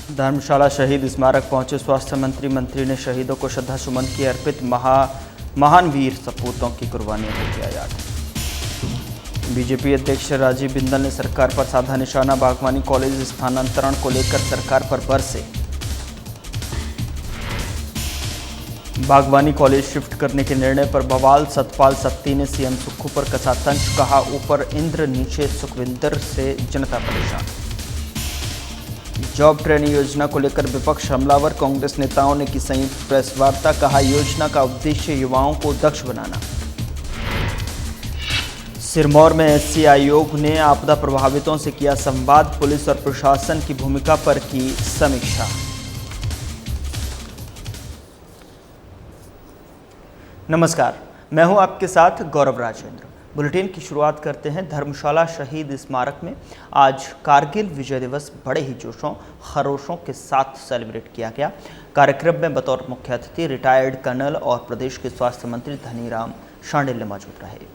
धर्मशाला शहीद स्मारक पहुंचे स्वास्थ्य मंत्री ने शहीदों को श्रद्धासुमन किए अर्पित। महान वीर सपूतों की कुर्बानियों को किया याद। बीजेपी अध्यक्ष राजीव बिंदल ने सरकार पर साधा निशाना। बागवानी कॉलेज स्थानांतरण को लेकर सरकार पर बरसे। बागवानी कॉलेज शिफ्ट करने के निर्णय पर बवाल। सतपाल सत्ती ने सीएम सुक्खू पर कसा तंज। कहा ऊपर इंद्र नीचे सुखविंदर से जनता परेशान। जॉब ट्रेनिंग योजना को लेकर विपक्ष हमलावर। कांग्रेस नेताओं ने की संयुक्त प्रेस वार्ता। कहा योजना का उद्देश्य युवाओं को दक्ष बनाना। सिरमौर में एससी आयोग ने आपदा प्रभावितों से किया संवाद। पुलिस और प्रशासन की भूमिका पर की समीक्षा। नमस्कार, मैं हूं आपके साथ गौरव राजेंद्र। बुलेटिन की शुरुआत करते हैं धर्मशाला शहीद स्मारक में। आज कारगिल विजय दिवस बड़े ही जोशों खरोशों के साथ सेलिब्रेट किया गया। कार्यक्रम में बतौर मुख्य अतिथि रिटायर्ड कर्नल और प्रदेश के स्वास्थ्य मंत्री धनीराम शांडिल्य मौजूद रहे।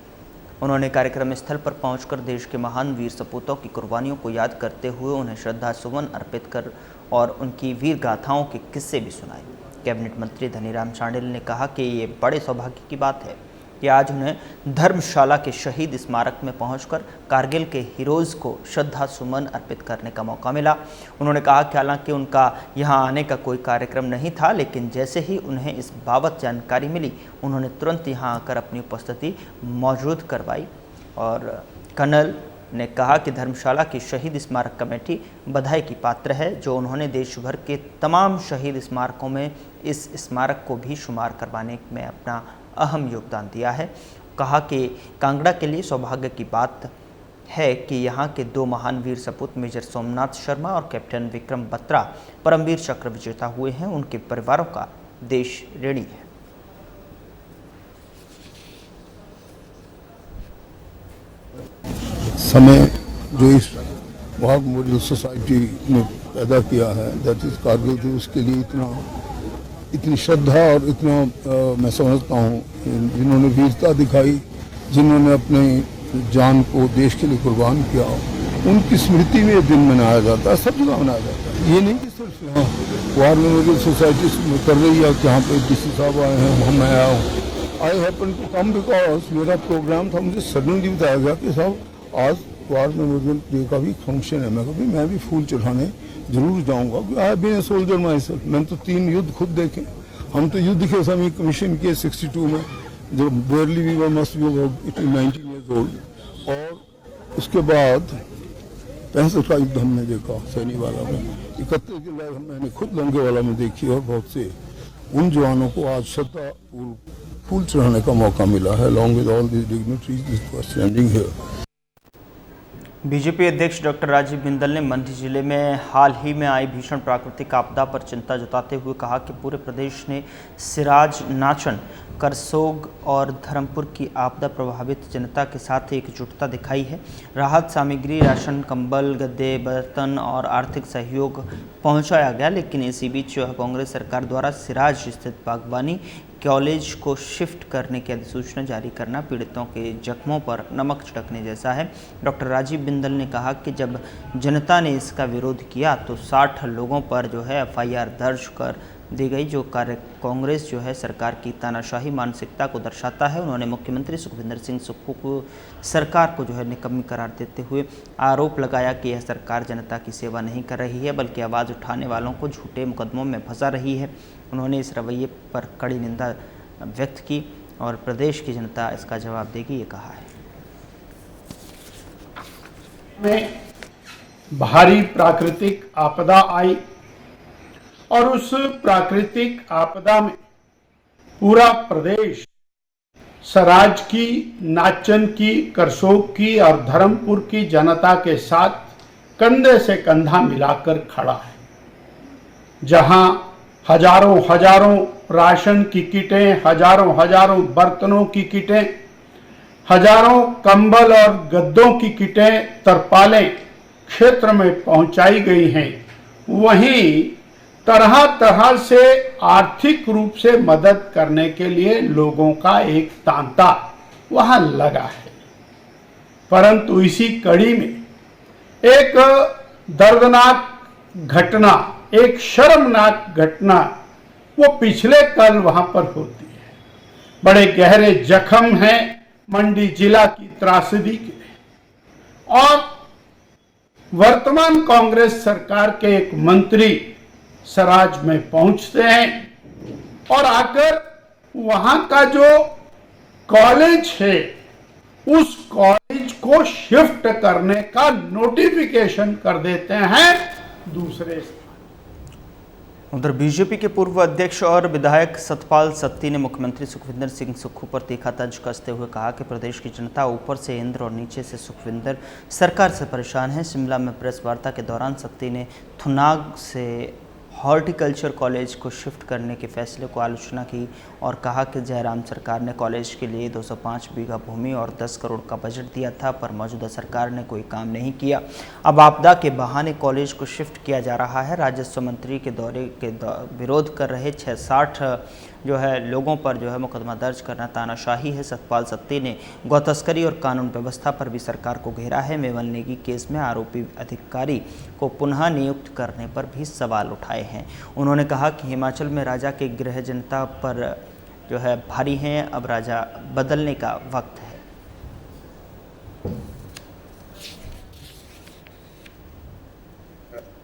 उन्होंने कार्यक्रम स्थल पर पहुंचकर देश के महान वीर सपूतों की कुर्बानियों को याद करते हुए उन्हें श्रद्धा सुमन अर्पित कर और उनकी वीर गाथाओं के किस्से भी सुनाए। कैबिनेट मंत्री धनीराम शांडिल्य ने कहा कि ये बड़े सौभाग्य की बात है कि आज उन्हें धर्मशाला के शहीद स्मारक में पहुंचकर कारगिल के हीरोज़ को श्रद्धा सुमन अर्पित करने का मौका मिला। उन्होंने कहा कि हालांकि उनका यहां आने का कोई कार्यक्रम नहीं था, लेकिन जैसे ही उन्हें इस बाबत जानकारी मिली उन्होंने तुरंत यहां आकर अपनी उपस्थिति मौजूद करवाई। और कर्नल ने कहा कि धर्मशाला की शहीद स्मारक कमेटी बधाई की पात्र है जो उन्होंने देश भर के तमाम शहीद स्मारकों में इस स्मारक को भी शुमार करवाने में अपना अहम योगदान दिया है। कहा कि कांगड़ा के लिए सौभाग्य की बात है कि यहाँ के दो महान वीर सपूत मेजर सोमनाथ शर्मा और कैप्टन विक्रम बत्रा परमवीर चक्र विजेता हुए हैं। उनके परिवारों का देश ऋणी है। समय जो इस बहुत मेमोरियल सोसाइटी ने पैदा किया है, दैट इज कारगिल दिवस के लिए इतनी श्रद्धा और इतना मैं समझता हूँ जिन्होंने वीरता दिखाई, जिन्होंने अपने जान को देश के लिए कुर्बान किया, उनकी स्मृति में ये दिन मनाया जाता है। सब जगह मनाया जाता है। ये नहीं कि सिर्फ यहाँ वार मेमोरियल सोसाइटी कर रही है कि यहाँ पे डीसी साहब आए हैं, मैं आया हूँ। I happen to come because मेरा प्रोग्राम था, मुझे सडनली बताया गया कि साहब आज वार मेमोरियल डे का भी फंक्शन है। मैं भी फूल चढ़ाने जरूर जाऊंगा। I have been a soldier myself. मैंने तो 3 युद्ध खुद देखे। हम तो युद्ध के समय कमीशन किए 62 में, जब barely we were must be 19 years old. और उसके बाद 65 का युद्ध हमने देखा सैनीवाला में। 31 की लड़ाई मैंने खुद लंगेवाला में देखी और बहुत से उन जवानों को आज श्रद्धा फूल चढ़ाने का मौका मिला है। Along with all this dignitaries standing here. BJP अध्यक्ष डॉक्टर राजीव बिंदल ने मंडी जिले में हाल ही में आई भीषण प्राकृतिक आपदा पर चिंता जताते हुए कहा कि पूरे प्रदेश ने सिराज, नाचन, करसोग और धर्मपुर की आपदा प्रभावित जनता के साथ एकजुटता दिखाई है। राहत सामग्री, राशन, कंबल, गद्दे, बर्तन और आर्थिक सहयोग पहुंचाया गया, लेकिन इसी बीच कांग्रेस सरकार द्वारा सिराज स्थित बागवानी कॉलेज को शिफ्ट करने की अधिसूचना जारी करना पीड़ितों के जख्मों पर नमक छिड़कने जैसा है। डॉक्टर राजीव बिंदल ने कहा कि जब जनता ने इसका विरोध किया तो 60 लोगों पर जो है एफआईआर दर्ज कर दी गई, जो कांग्रेस जो है सरकार की तानाशाही मानसिकता को दर्शाता है। उन्होंने मुख्यमंत्री सुखविंदर सिंह सुक्खू को सरकार को जो है निकम्मी करार देते हुए आरोप लगाया कि यह सरकार जनता की सेवा नहीं कर रही है, बल्कि आवाज़ उठाने वालों को झूठे मुकदमों में फंसा रही है। उन्होंने इस रवैये पर कड़ी निंदा व्यक्त की और प्रदेश की जनता इसका जवाब देगी, ये कहा है। में भारी प्राकृतिक आपदा आई और उस प्राकृतिक आपदा में पूरा प्रदेश सराज की, नाचन की, करसोग की और धर्मपुर की जनता के साथ कंधे से कंधा मिलाकर खड़ा है। जहां हजारों राशन की किटें, हजारों बर्तनों की किटें, हजारों कंबल और गद्दों की किटें, तरपालें क्षेत्र में पहुंचाई गई हैं, वहीं तरह तरह से आर्थिक रूप से मदद करने के लिए लोगों का एक तांता वहां लगा है। परंतु इसी कड़ी में एक दर्दनाक घटना एक शर्मनाक घटना वो पिछले कल वहां पर होती है। बड़े गहरे जख्म हैं मंडी जिला की त्रासदी के, और वर्तमान कांग्रेस सरकार के एक मंत्री सराज में पहुंचते हैं और आकर वहां का जो कॉलेज है उस कॉलेज को शिफ्ट करने का नोटिफिकेशन कर देते हैं दूसरे स्थान। उधर बीजेपी के पूर्व अध्यक्ष और विधायक सतपाल सत्ती ने मुख्यमंत्री सुखविंदर सिंह सुक्खू पर तीखा तंज कसते हुए कहा कि प्रदेश की जनता ऊपर से इंद्र और नीचे से सुखविंदर सरकार से परेशान है। शिमला में प्रेस वार्ता के दौरान सत्ती ने थुनाग से हॉर्टिकल्चर कॉलेज को शिफ्ट करने के फैसले को आलोचना की और कहा कि जयराम सरकार ने कॉलेज के लिए 205 बीघा भूमि और 10 करोड़ का बजट दिया था, पर मौजूदा सरकार ने कोई काम नहीं किया। अब आपदा के बहाने कॉलेज को शिफ्ट किया जा रहा है। राजस्व मंत्री के दौरे के विरोध कर रहे 60 जो है लोगों पर जो है मुकदमा दर्ज करना तानाशाही है। सतपाल सत्ती ने गौ तस्करी और कानून व्यवस्था पर भी सरकार को घेरा है। मेवल नेगी केस में आरोपी अधिकारी को पुनः नियुक्त करने पर भी सवाल उठाए हैं। उन्होंने कहा कि हिमाचल में राजा के गृह जनता पर जो है भारी हैं, अब राजा बदलने का वक्त है।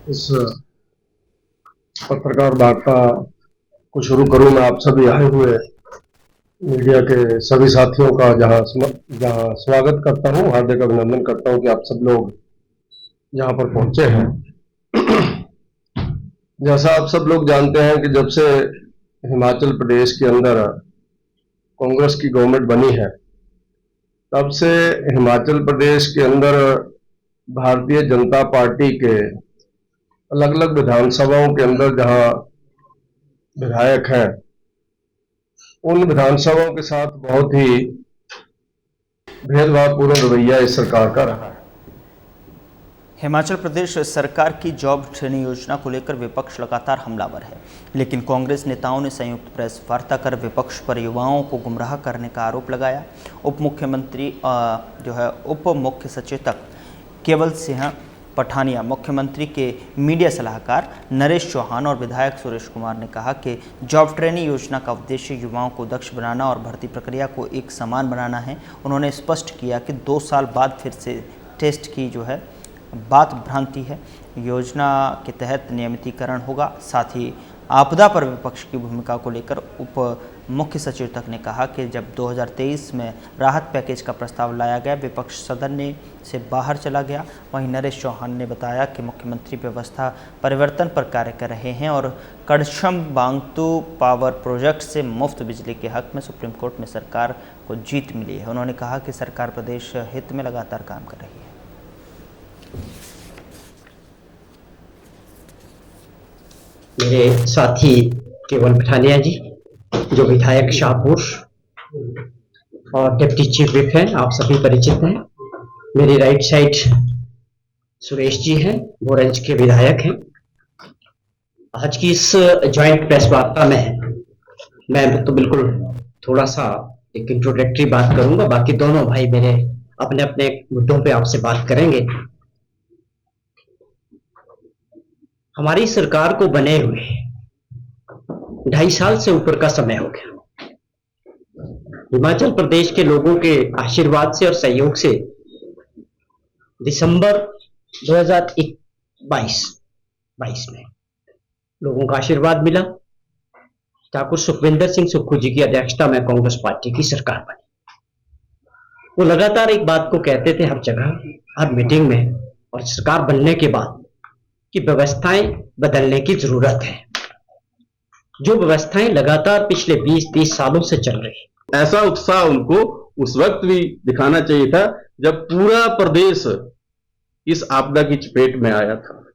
इस पत्रकार वार्ता को शुरू करूं मैं आप सभी आए हुए मीडिया के सभी साथियों का जहां स्वागत करता हूं, हार्दिक अभिनंदन करता हूं कि आप सब लोग यहाँ पर पहुंचे हैं। जैसा आप सब लोग जानते हैं कि जब से हिमाचल प्रदेश के अंदर कांग्रेस की गवर्नमेंट बनी है, तब से हिमाचल प्रदेश के अंदर भारतीय जनता पार्टी के अलग अलग विधानसभाओं के अंदर जहां विधायक हैं, उन विधानसभाओं के साथ बहुत ही भेदभावपूर्ण रवैया इस सरकार का रहा है। हिमाचल प्रदेश सरकार की जॉब ट्रेनिंग योजना को लेकर विपक्ष लगातार हमलावर है, लेकिन कांग्रेस नेताओं ने संयुक्त प्रेस वार्ता कर विपक्ष पर युवाओं को गुमराह करने का आरोप लगाया। उप मुख्य सचेतक केवल सिंह पठानिया, मुख्यमंत्री के मीडिया सलाहकार नरेश चौहान और विधायक सुरेश कुमार ने कहा कि जॉब ट्रेनिंग योजना का उद्देश्य युवाओं को दक्ष बनाना और भर्ती प्रक्रिया को एक समान बनाना है। उन्होंने स्पष्ट किया कि 2 साल बाद फिर से टेस्ट की जो है बात भ्रांति है। योजना के तहत नियमितीकरण होगा। साथ ही आपदा पर विपक्ष की भूमिका को लेकर उप मुख्य सचेतक ने कहा कि जब 2023 में राहत पैकेज का प्रस्ताव लाया गया, विपक्ष सदन से बाहर चला गया। वहीं नरेश चौहान ने बताया कि मुख्यमंत्री व्यवस्था परिवर्तन पर कार्य कर रहे हैं और कड़छम बांगतू पावर प्रोजेक्ट से मुफ्त बिजली के हक में सुप्रीम कोर्ट में सरकार को जीत मिली है। उन्होंने कहा कि सरकार प्रदेश हित में लगातार काम कर रही है। मेरे साथी केवल पठानिया जी, जो विधायक शाहपुर और डिप्टी चीफ विप हैं, आप सभी परिचित हैं। मेरी राइट साइड सुरेश जी हैं, बोरंज के विधायक हैं। आज की इस ज्वाइंट प्रेस वार्ता में मैं तो बिल्कुल थोड़ा सा एक इंट्रोडक्टरी बात करूंगा, बाकी दोनों भाई मेरे अपने अपने मुद्दों पे आपसे बात करेंगे। हमारी सरकार को बने हुए 2.5 साल से ऊपर का समय हो गया। हिमाचल प्रदेश के लोगों के आशीर्वाद से और सहयोग से दिसंबर 2022 में लोगों का आशीर्वाद मिला। ठाकुर सुखविंदर सिंह सुक्खू जी की अध्यक्षता में कांग्रेस पार्टी की सरकार बनी। वो लगातार एक बात को कहते थे हर जगह, हर मीटिंग में और सरकार बनने के बाद, कि व्यवस्थाएं बदलने की जरूरत है। जो व्यवस्थाएं लगातार पिछले 20-30 सालों से चल रही, ऐसा उत्साह उनको उस वक्त भी दिखाना चाहिए था जब पूरा प्रदेश इस आपदा की चपेट में आया था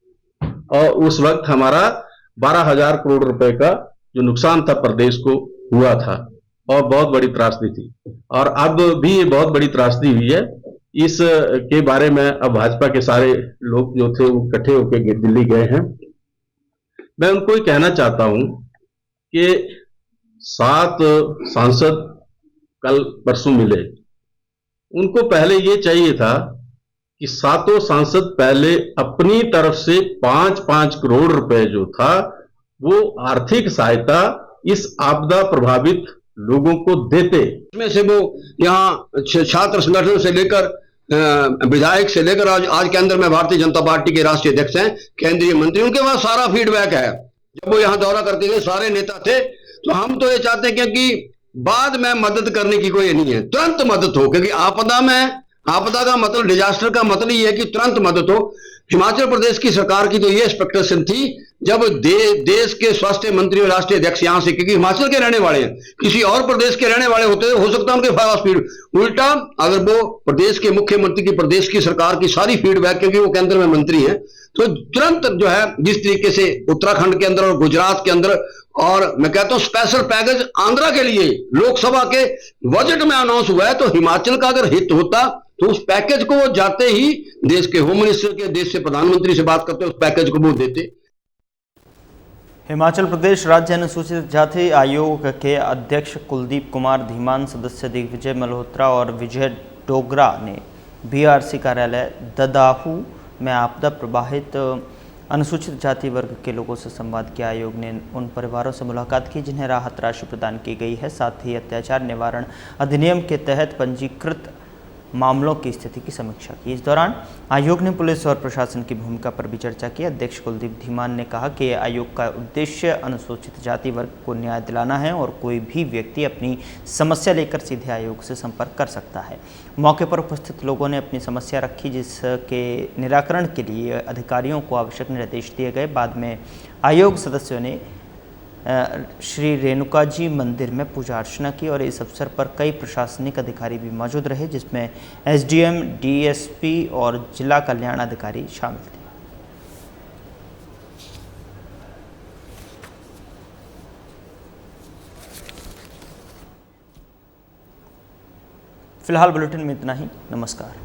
और उस वक्त हमारा 12,000 करोड़ रुपए का जो नुकसान था प्रदेश को हुआ था और बहुत बड़ी त्रासदी थी। और अब भी ये बहुत बड़ी त्रासदी हुई है। इस के बारे में अब भाजपा के सारे लोग जो थे वो इकट्ठे होकर दिल्ली गए हैं। मैं उनको ये कहना चाहता हूं कि 7 सांसद कल परसों मिले, उनको पहले ये चाहिए था कि सातों सांसद पहले अपनी तरफ से 5-5 करोड़ रुपए जो था वो आर्थिक सहायता इस आपदा प्रभावित लोगों को देते। इसमें से वो यहाँ छात्र संगठन से लेकर विधायक से लेकर आज के अंदर में भारतीय जनता पार्टी के राष्ट्रीय अध्यक्ष हैं, केंद्रीय मंत्री, उनके पास सारा फीडबैक है। जब वो यहाँ दौरा करते थे सारे नेता थे, तो हम तो ये चाहते हैं क्योंकि बाद में मदद करने की कोई नहीं है, तुरंत मदद हो, क्योंकि आपदा का मतलब, डिजास्टर का मतलब ये है कि तुरंत मदद हो। हिमाचल प्रदेश की सरकार की तो ये एक्सपेक्टेशन थी, जब देश के स्वास्थ्य मंत्री और राष्ट्रीय अध्यक्ष यहां से, क्योंकि हिमाचल के रहने वाले हैं, किसी और प्रदेश के रहने वाले होते हो सकता है उनके पास फीड उल्टा, अगर वो प्रदेश के मुख्यमंत्री की, प्रदेश की सरकार की सारी फीडबैक, क्योंकि वो केंद्र में मंत्री हैं, तो तुरंत जो है जिस तरीके से उत्तराखंड के अंदर और गुजरात के अंदर, और मैं कहता हूं स्पेशल पैकेज आंध्रा के लिए लोकसभा के बजट में अनाउंस हुआ है, तो हिमाचल का अगर हित होता तो उस पैकेज को वो जाते ही देश के होम मिनिस्टर के, देश से प्रधानमंत्री से बात करते, उस पैकेज को वो देते। हिमाचल प्रदेश राज्य अनुसूचित जाति आयोग के अध्यक्ष कुलदीप कुमार धीमान, सदस्य दिग्विजय मल्होत्रा और विजय डोगरा ने बीआरसी कार्यालय ददाहू में आपदा प्रभावित अनुसूचित जाति वर्ग के लोगों से संवाद किया। आयोग ने उन परिवारों से मुलाकात की जिन्हें राहत राशि प्रदान की गई है, साथ ही अत्याचार निवारण अधिनियम के तहत पंजीकृत मामलों की स्थिति की समीक्षा की। इस दौरान आयोग ने पुलिस और प्रशासन की भूमिका पर भी चर्चा की। अध्यक्ष कुलदीप धीमान ने कहा कि आयोग का उद्देश्य अनुसूचित जाति वर्ग को न्याय दिलाना है और कोई भी व्यक्ति अपनी समस्या लेकर सीधे आयोग से संपर्क कर सकता है। मौके पर उपस्थित लोगों ने अपनी समस्या रखी, जिसके निराकरण के लिए अधिकारियों को आवश्यक निर्देश दिए गए। बाद में आयोग सदस्यों ने श्री रेणुका जी मंदिर में पूजा अर्चना की और इस अवसर पर कई प्रशासनिक अधिकारी भी मौजूद रहे, जिसमें एसडीएम, डीएसपी और जिला कल्याण अधिकारी शामिल थे। फिलहाल बुलेटिन में इतना ही। नमस्कार।